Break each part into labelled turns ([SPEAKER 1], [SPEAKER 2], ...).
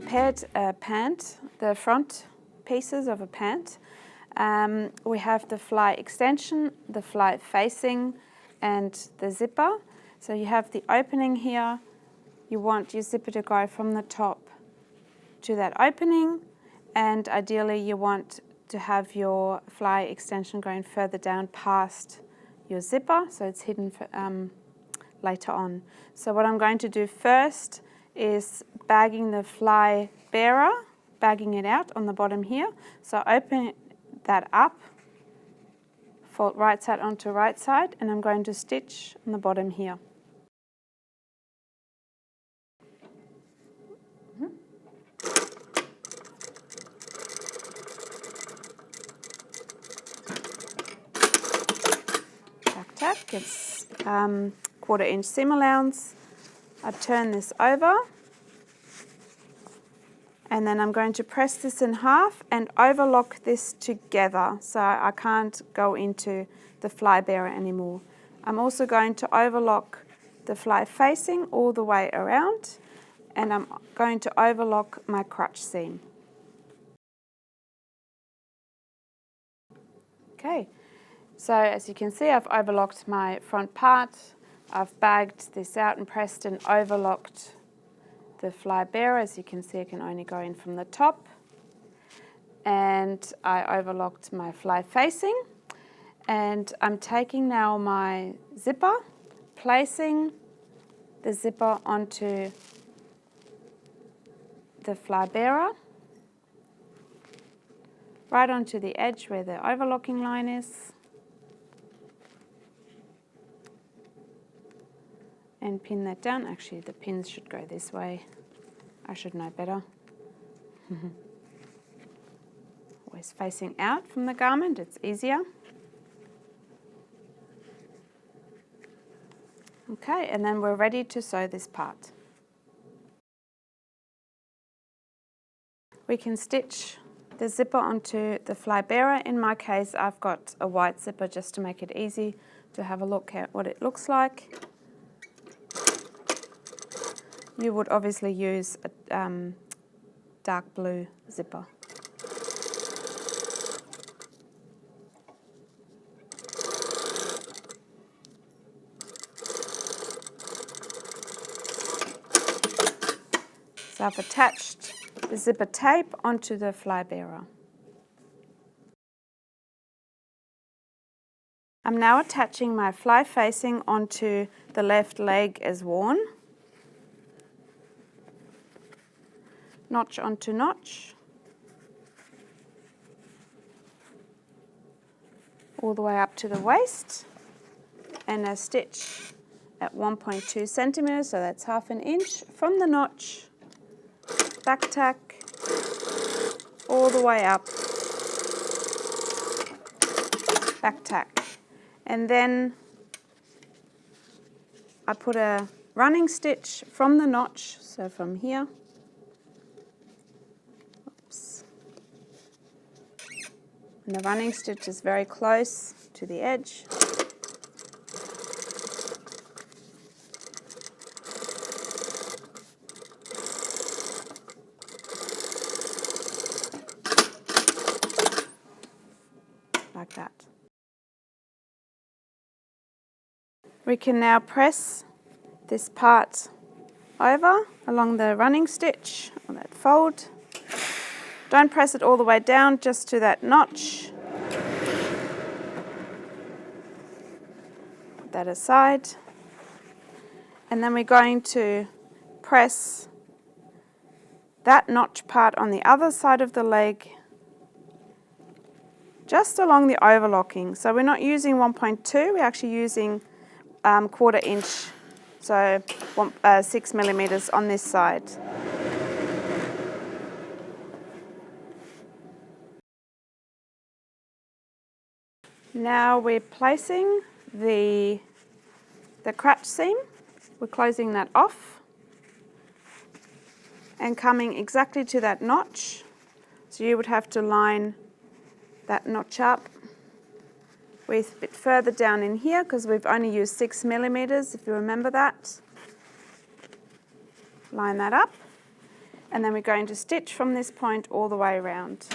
[SPEAKER 1] prepared a pant, the front pieces of a pant. We have the fly extension, the fly facing, and the zipper. So you have the opening here. You want your zipper to go from the top to that opening, and ideally you want to have your fly extension going further down past your zipper, so it's hidden for, later on. So what I'm going to do first is bagging the fly bearer, bagging it out on the bottom here. So open that up, fold right side onto right side, and I'm going to stitch on the bottom here. Tack, tack. It's 1/4 inch seam allowance. I turn this over, and then I'm going to press this in half and overlock this together so I can't go into the fly bearer anymore. I'm also going to overlock the fly facing all the way around, and I'm going to overlock my crotch seam. Okay, so as you can see, I've overlocked my front part. I've bagged this out and pressed and overlocked the fly bearer. As you can see, it can only go in from the top. And I overlocked my fly facing. And I'm taking now my zipper, placing the zipper onto the fly bearer, right onto the edge where the overlocking line is. And pin that down. Actually, the pins should go this way. I should know better. Always facing out from the garment, it's easier. Okay, and then we're ready to sew this part. We can stitch the zipper onto the fly bearer. In my case, I've got a white zipper just to make it easy to have a look at what it looks like. You would obviously use a dark blue zipper. So I've attached the zipper tape onto the fly bearer. I'm now attaching my fly facing onto the left leg as worn. Notch onto notch, all the way up to the waist, and a stitch at 1.2 centimeters, so that's 1/2 inch from the notch, back tack, all the way up, back tack. And then I put a running stitch from the notch, so from here, and the running stitch is very close to the edge. Like that. We can now press this part over along the running stitch, or that fold. Don't press it all the way down, just to that notch. Put that aside. And then we're going to press that notch part on the other side of the leg, just along the overlocking. So we're not using 1.2, we're actually using 1/4 inch, so 6 millimeters on this side. Now we're placing the crotch seam. We're closing that off and coming exactly to that notch. So you would have to line that notch up with a bit further down in here, because we've only used 6 millimeters, if you remember that. Line that up. And then we're going to stitch from this point all the way around.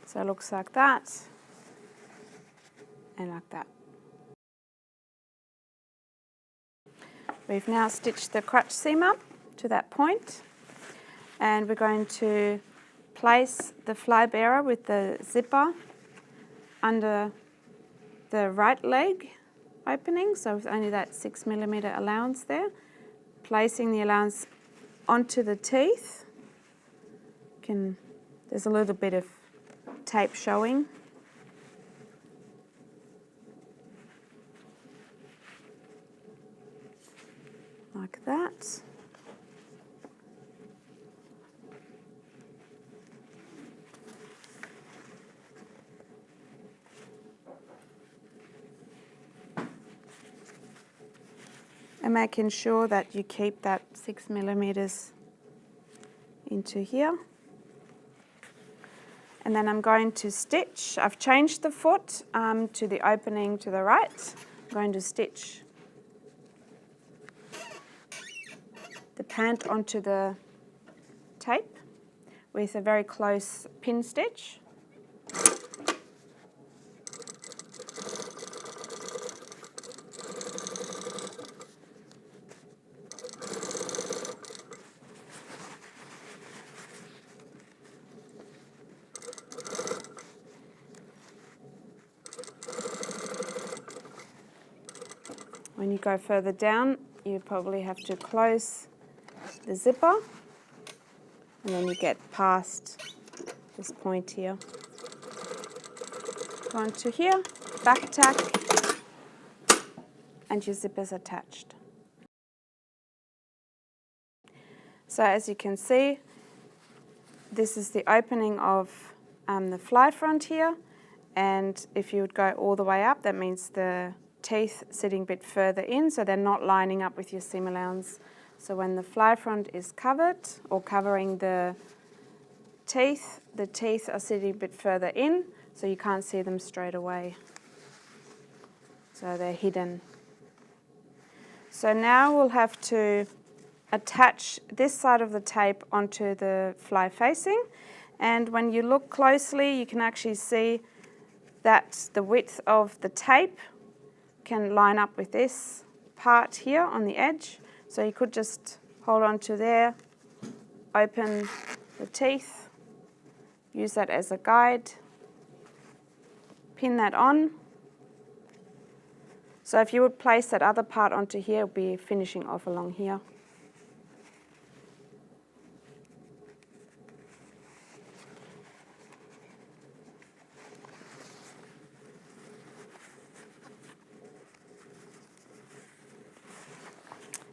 [SPEAKER 1] So it looks like that and like that. We've now stitched the crotch seam up to that point, and we're going to place the fly bearer with the zipper under the right leg opening, so with only that 6mm allowance there, placing the allowance onto the teeth. There's a little bit of tape showing. Like that. And making sure that you keep that 6mm into here. And then I'm going to stitch. I've changed the foot to the opening to the right. I'm going to stitch the pant onto the tape with a very close pin stitch. When you go further down, you probably have to close the zipper, and then you get past this point here. Go onto here, back tack, and your zipper's attached. So as you can see, this is the opening of the fly front here, and if you would go all the way up, that means the teeth sitting a bit further in, so they're not lining up with your seam allowance. So when the fly front is covered or covering the teeth are sitting a bit further in, so you can't see them straight away. So they're hidden. So now we'll have to attach this side of the tape onto the fly facing, and when you look closely, you can actually see that the width of the tape can line up with this part here on the edge. So you could just hold on to there, open the teeth, use that as a guide, pin that on. So if you would place that other part onto here, it would be finishing off along here.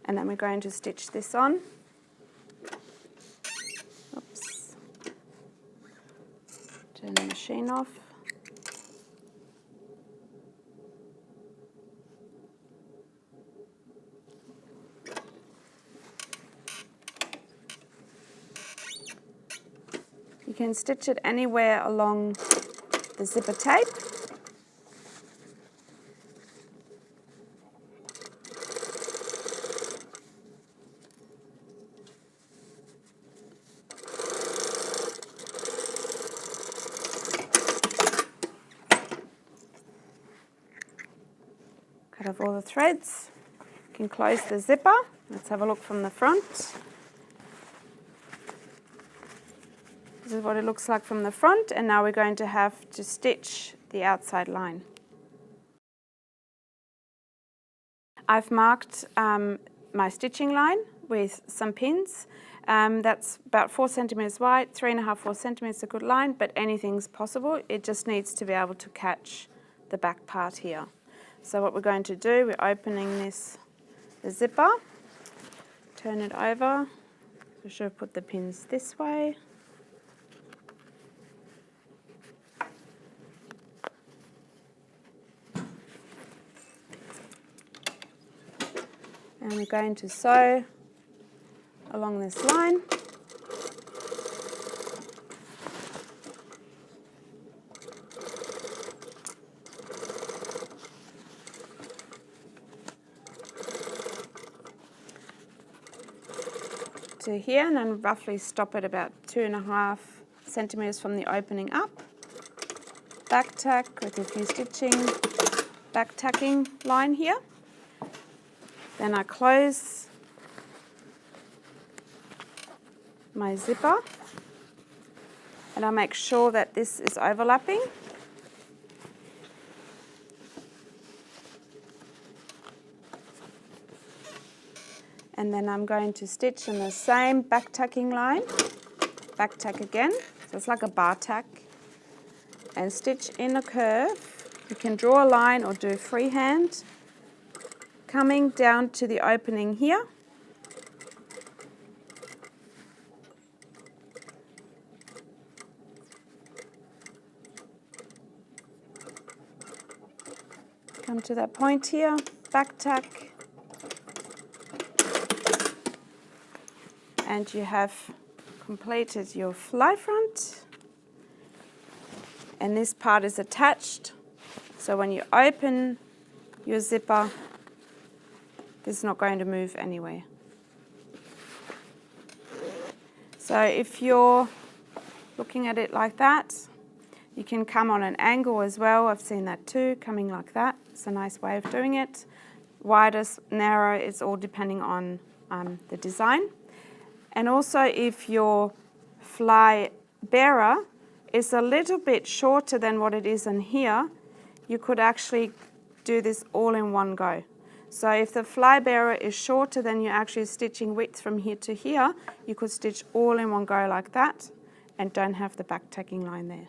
[SPEAKER 1] And then we're going to stitch this on. Oops. Turn the machine off. You can stitch it anywhere along the zipper tape. Cut off all the threads. You can close the zipper. Let's have a look from the front. This is what it looks like from the front, and now we're going to have to stitch the outside line. I've marked my stitching line with some pins. That's about 4 centimetres wide, 3.5, 4 centimetres is a good line, but anything's possible. It just needs to be able to catch the back part here. So what we're going to do, we're opening the zipper, turn it over. So I should have put the pins this way. And we're going to sew along this line. To here, and then roughly stop at about 2.5 centimeters from the opening up. Back tack with a few stitching, back tacking line here. Then I close my zipper and I make sure that this is overlapping. And then I'm going to stitch in the same back tacking line, back tack again, so it's like a bar tack, and stitch in a curve. You can draw a line or do freehand, coming down to the opening here. Come to that point here, back tack, and you have completed your fly front. And this part is attached, so when you open your zipper, this is not going to move anywhere. So if you're looking at it like that, you can come on an angle as well. I've seen that too, coming like that. It's a nice way of doing it. Widest, narrow, it's all depending on the design. And also if your fly bearer is a little bit shorter than what it is in here, you could actually do this all in one go. So if the fly bearer is shorter than you're actually stitching width from here to here, you could stitch all in one go like that and don't have the back tacking line there.